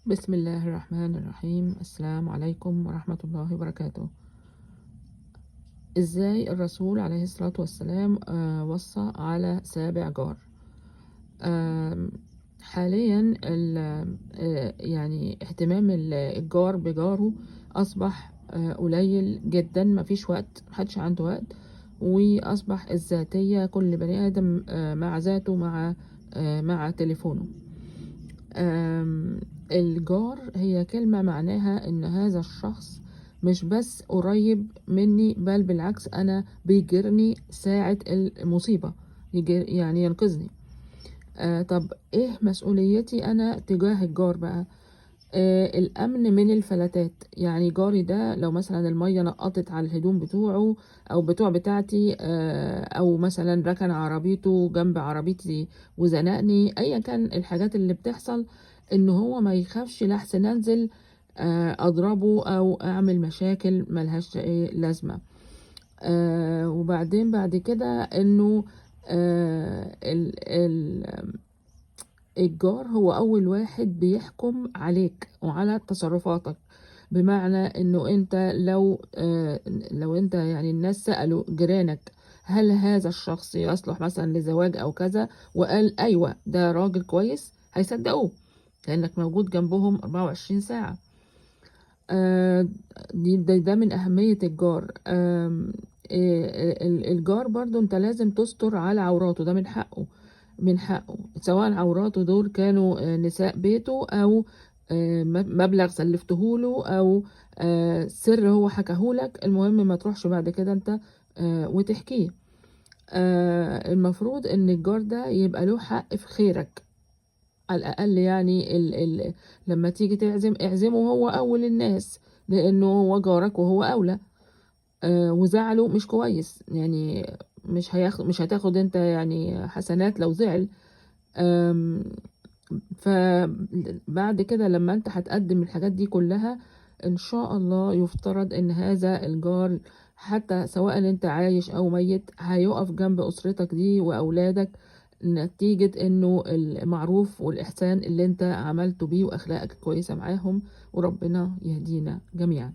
بسم الله الرحمن الرحيم. السلام عليكم ورحمة الله وبركاته. ازاي الرسول عليه الصلاة والسلام وصى على سابع جار. آم، حاليا يعني اهتمام الجار بجاره أصبح قليل جدا، مفيش وقت، محدش عنده وقت، وأصبح الذاتية كل بني آدم مع ذاته، مع تليفونه. الجار هي كلمة معناها إن هذا الشخص مش بس قريب مني، بل بالعكس أنا بيجرني ساعة المصيبة، يعني ينقذني. طب إيه مسؤوليتي أنا تجاه الجار بقى؟ الأمن من الفلاتات. يعني جاري ده لو مثلا المية نقطت على الهدوم بتوعه أو بتاعتي، أو مثلا ركن عربيته جنب عربيتي وزنقني، أيا كان الحاجات اللي بتحصل، إن هو ما يخافش لحسن أنزل أضربه أو أعمل مشاكل ملهاش لازمة. وبعدين بعد كده إنه الجار هو أول واحد بيحكم عليك وعلى تصرفاتك. بمعنى إنه أنت لو أنت يعني الناس سألوا جيرانك هل هذا الشخص يصلح مثلا لزواج أو كذا، وقال أيوة ده راجل كويس، هيصدقوه لأنك موجود جنبهم 24 ساعة. آه، ده من أهمية الجار. الجار برضو أنت لازم تستر على عوراته، ده من حقه سواء عوراته دول كانوا نساء بيته، أو مبلغ سلفتهوله، أو سر هو حكاهولك. المهم ما تروحش بعد كده أنت وتحكيه. المفروض إن الجار ده يبقى له حق في خيرك على الأقل. يعني لما تيجي اعزمه هو أول الناس، لأنه هو جارك وهو أولى. وزعله مش كويس، يعني مش هتاخد انت يعني حسنات لو زعل. فبعد كده لما انت هتقدم الحاجات دي كلها، ان شاء الله يفترض ان هذا الجار حتى سواء انت عايش او ميت هيقف جنب اسرتك دي واولادك، نتيجة انه المعروف والاحسان اللي انت عملته بيه واخلاقك كويسة معاهم. وربنا يهدينا جميعا.